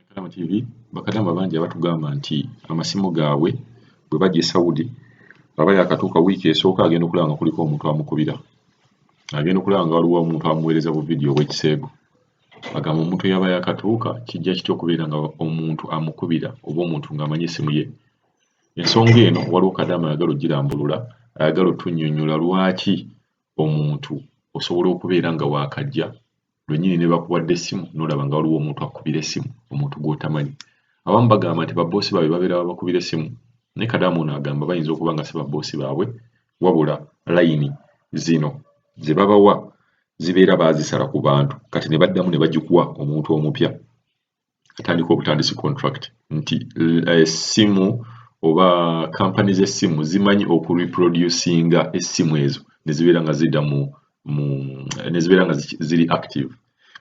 Kalama TV bakadamba bangi abatugamba nti amasimu gaabwe bwe bajja e Saudi baba yakatuuka wiiki esooka agenda okulaba nga kuliko omuntu amukubira. Agenda okulaba nga waliwo omuntu amuweereza bu vidiyo obw'ekiseego. Agamba omuntu eyaba yakatuuka kijja kitya okubeera nga omuntu amukubira oba omuntu ng'amanyi essimu ye. Ensonga eno waliwo kadama ayagala ogirambulula, ayagala otunnyonnyola lwaki omuntu osobola okubeera nga waakajja lwennyini ne bakuwadde essimu n'olaba nga waliwo omuntu akukubira essimu, omuntu gw'otamanyi. Abamu bagamba nti babboosi baabwe babeera babakubira essimu, naye Kadamu ono agamba bayinza okuba nga si babboosi baabwe, wabula layini zino ze babawa zibeera baazisala ku bantu kati ne baddamu ne bagikuwa omuntu omupya. Atandika obutandisi contract nti essimu oba kampani z'essimu zimanyi okureproducinga essimu ezo ne zibeera nga zidda ne zibeera nga ziri active.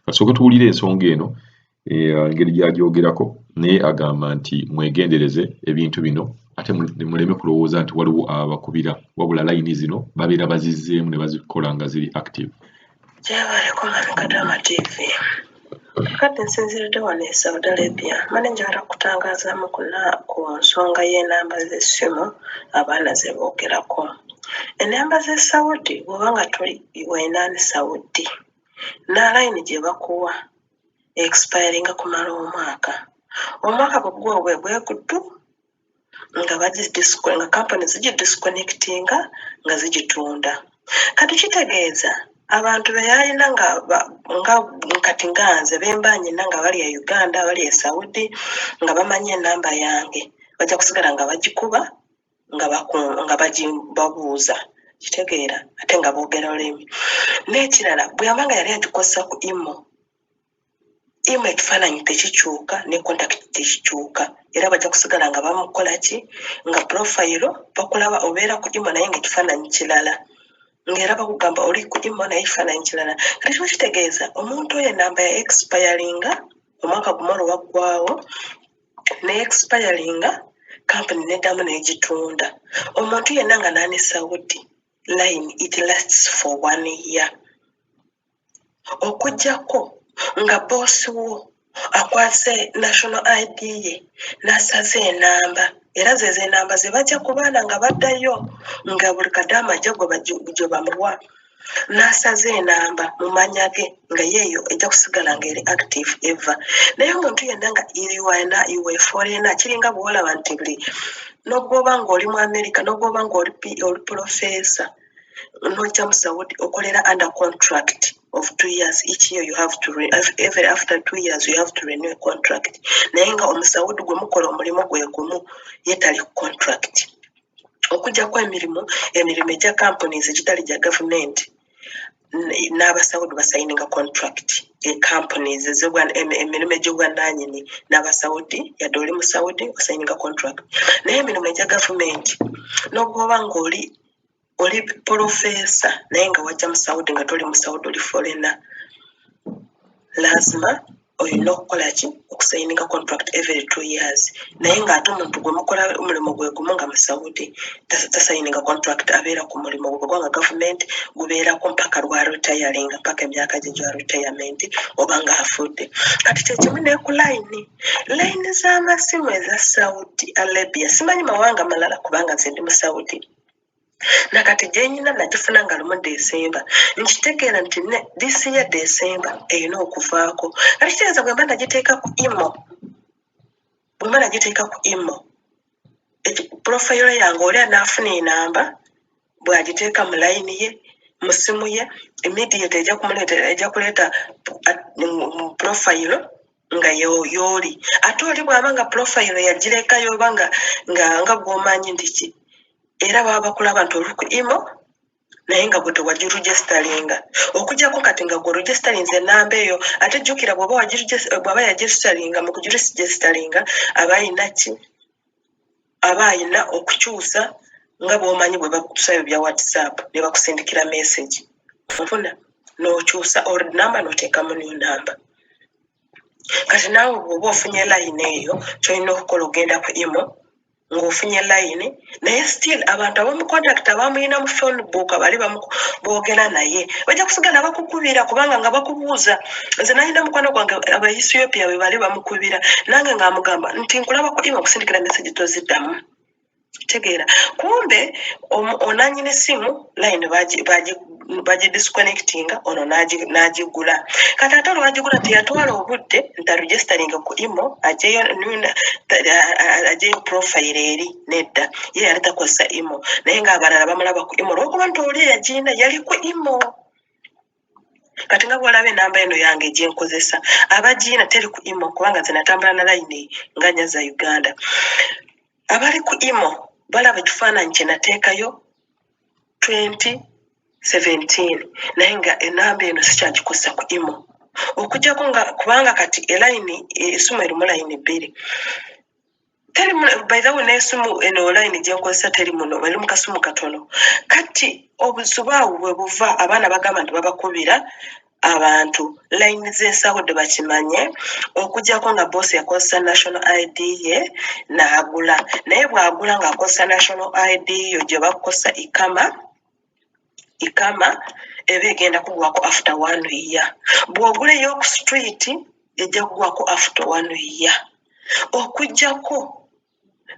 Kasooke tuwulire ensonga eno engeri gy'agyogerako, naye agamba nti mwegendereze ebintu bino ate muleme kulowooza nti waliwo abakubira, wabula layini zino babeera bazizzeemu ne bazikola nga ziri active. Gyebaleko Mami Kadama TV. Kati nsinziridde wano e Saudi Arabia. Mane njagala kutangazaamu ku nsonga y'ennamba z'essimu abaana ze boogerako. Ennamba z'e Saudi bw'oba nga tuli weenaani Saudi, layini gye bakuwa expiringa kumala omwaka. Omwaka bwe gwa bweguddu nga kampani zigidisconnectinga nga zigitunda. Kati kitegeeza abantu be yalina kati nga nze bemba nyina nga bali e Uganda, bali e Saudi, nga bamanyi ennamba yange, bajja kusigala nga bagikuba nga babuuza. Kitegeera ate nga boogera olulimi. N'ekirala bwe yaba nga yali agikozesa ku imo ekifaananyi tekikyuka ne contact tekikyuka, era bajja kusigala nga bamukola ki, nga profile bakulaba obeera ku imo naye ng'ekifaananyi kirala, ng'era bakugamba oli ku imo naye ekifaananyi kirala. Kati kiba kitegeeza omuntu oyo ennamba ya expiringa omwaka gumu olwo waggwawo, ne expiringa kampani n'eddamu n'egitunda. Omuntu yenna nga naani Saudi, line it lasts for 1 year. Okuggyako nga boosi wo akwase national ID ye n'asaza enamba, era zezo enamba ze bajja ku baana nga baddayo, nga buli Kadaama ajja gye bamuwa n'asaza enamba mu mannya ge, nga yeeyo ejja kusigala ng'eri active ever. Naye omuntu yenna nga iwe foreigner, kiringa bw'olaba nti buli n'obwoba ng'oli mu America, n'obwoba ng'oli professor, n'ojja mu Saudi okolera under contract of 2 years. Each year you have to every after 2 years you have to renew a contract. Naye nga omusaudi gwe mukola omulimu gwe gumu, ye tali contract. Okuggyako emirimu egya companies egitali gya gavumenti, n'Abasaudi basayininga contract. Companies emirimu egy'obwannannyini n'Abasaudi, yadde oli mu Saudi osayininga contract. Naye emirimu egya gavumenti n'obwoba ng'oli professor naye nga wajja mu Saudi nga toli mu Saudi, oli foreigner, lazima olina okukola ki, okusayininga contract every 2 years. Naye ng'ate omuntu gwe mukola omulimu gwe gumu nga mu Saudi tasayininga contract, abeera ku mulimu gwe kubanga gavumenti gubeerako mpaka lwa retiring, mpaka emyaka gye gya retirement oba ng'afudde. Kati kyekimu ne ku layini z'amasimu eza Saudi Arabia. Simanyi mawanga malala kubanga nze ndi mu Saudi. Nakati gyenyina nagifuna nga lumu Desemba. Nkitegeera nti this year Desemba erina okuvaako. Kati kitegeeza bwe mba nagiteeka ku imo, profile yange oli anaafuna enamba, bw'agiteeka mu layini ye, mu simu ye, immediate ejja kuleeta profile nga yooli. Ate oli bw'aba nga profile yagirekayo oba nga bw'omanyi nti ki, era baba bakulaba nti oli ku imo naye nga gwe tewagiregisteringa. Okuggyako kati nga gwe registerinze ennamba eyo, ate jjukira bw'aba yagisiteringa, mu kugiregisteringa aba ayina okukyusa nga bw'omanyi bwe bakusaba ebya WhatsApp ne bakusindikira message. Ofuna n'okyusa old number n'oteekamu new number. Kati naawe bw'oba ofunye layini eyo, ky'olina okukola ogenda ku imo ng'ofunye line naye still abantu abamukontakita bamuyina mu phone book bali boogera naye bajja kusigala bakukubira kubanga nga bakubuuza nze nalina mukwano gwange abaethiopia bwe bali bamukubira nange ng'amugamba nti nkulaba ku email kusindikira message toziddamu tegeera kumbe onanyini simu line baji disconnectinga ono n'agigula kati ate olwagigula teyatwala obudde nta registering ku imo ajeyo profile eri nedda ye yali takozesa imo naye ng'abalala bamulaba ku imo olwokuba nti oli eyagina yali ku imo kati nga bwolaba enamba eno yange gyenkozesa abagiina teri ku imo kubanga nze natambula na line nga nyaza Uganda abali ku imo balaba ekifaananyi kye nateekayo 2017 naye nga enamba eno sikyagikosa ku imo okujjako nga kubanga kati elayini esimu erimu layini bbiri teri by the way n'esimu eno layini gyenkozesa teri muno eri mu kasimu katono kati obuzubaawo bwe buva abaana bagamba nti babakubira abantu layini z'ensawudde bakimanye okujjako nga bosi yakozesa national id ye n'agula naye bw'agula ng'akozesa national id yo gye bakukozesa ikama eba egenda kugwako after 1 year bw'ogula eyoku street ejja kugwako after 1 year okujjako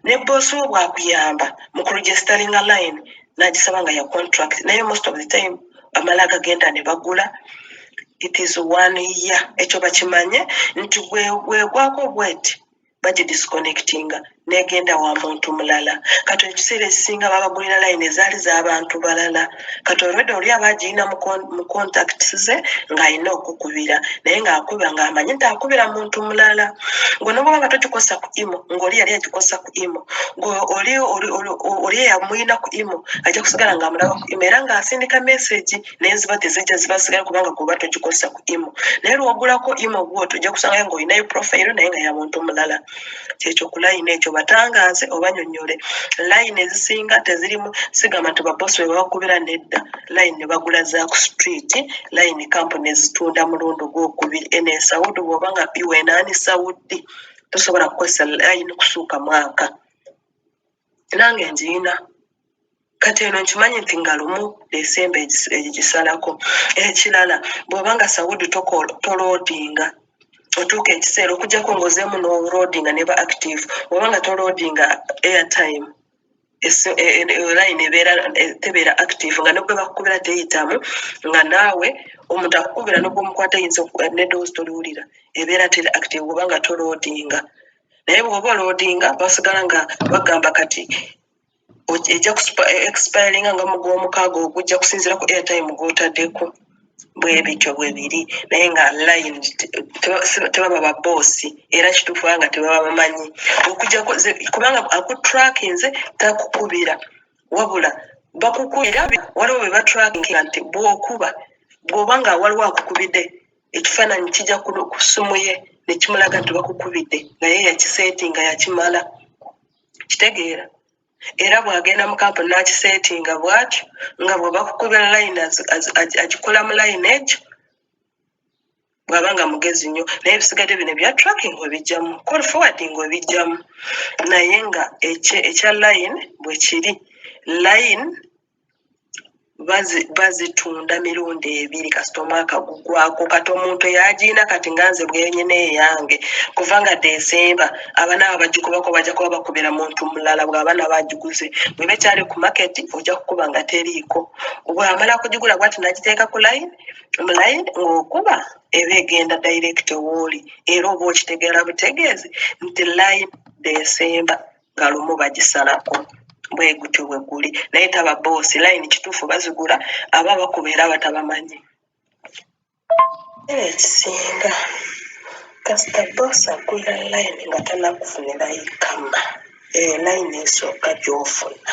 ne bosi wo bwakuyamba mu kuregisteringa line n'agisaba nga ya contract naye most of the time amala agagenda ne bagula it is 1 year ekyo bakimanye nti gwegwako bweti bagidisconnectinga negenda wa muntu mulala kati ekiseera ekisinga babagulira line ezaali z'abantu balala kati olwedde oli abagiina mu contacts ze ng'alina okukubira naye ng'akuba ng'amanyi nti akubira muntu mulala ng'onobanga nga togikosa ku imo ng'oli yali agikosa ku imo oli eyamuyina ku imo ajja kusigala ng'amulaba ku imo era ng'asindika message naye ziba tezijja zibasigala kubanga kuba togikosa ku imo naye lw'ogulako imo bw'otyo ojja kusangayo ng'olinayo profile naye nga ya muntu mulala kyekyo ku line ekyo batangaze obanyonyole line ezisinga tezirimu sigamba nti babosi bwe babakubira nedda line ne bagula za ku street line company ezitunda mulundo gwokubiri ene esawudi bw'oba nga iwenaani sawudi tosobola kukozesa line kusuuka mwaka nange njiina kati eno nkimanyi nti nga lumu desemba egisalako ekirala bw'oba nga sawudi toloodinga otuuka ekiseera okujjako ng'ozeemu n'oloadinga neba active oba nga toloadinga airtime line tebeera active nga nebwe bakukubira teyitamu nga naawe omuntu akukubira nogwomukwata yinza nedowoozi toliwulira ebeera teri active oba nga toloadinga naye bw'oba oloadinga basigala nga bagamba kati ejja expiringa nga mu gw'omukaaga ogujja kusinziira ku airtime gw'otaddeko bwe bityo bwe biri naye nga line tebaba baboosi era kituufu nga tebaba bamanyi okujjako kubanga akutrackinze takukubira wabula bakukubira waliwo bwe batrackinga nti bw'oba nga waliwo akukubidde ekifaananyi kijja ku ssimu ye ne kimulaga nti bakukubidde naye yakiseetinga yakimala kitegeera era bw'agenda mu kampuni n'akiseetinga bw'atyo nga bwe bakukubira line agikola mu line ekyo bw'aba nga mugezi nnyo naye ebisigadde bino ebya tracking webijjamu call forwarding webijjamu naye nga ekya line bwe kiri line bazitunda mirundi ebiri kasita omwaka gugwako kati omuntu eyagiina kati nga nze bwenyine eyange kuva nga Desemba abaana abo bagikubako bajja kuba bakubira muntu mulala bw'abaana bagiguze bwe bekyali ku maketi ojja kukuba nga teriiko bw'amala kugigula bwati n'agiteeka ku line ng'okuba eba egenda direct wooli era oba okitegeera butegeezi nti line Desemba nga lumu bagisalako bwe gutyo bwe guli naye taba boosi line kituufu bazigula aba bakuba era batabamanyi ekisinga kasita boosi agula line nga tanakufunira ikama line esooka gy'ofuna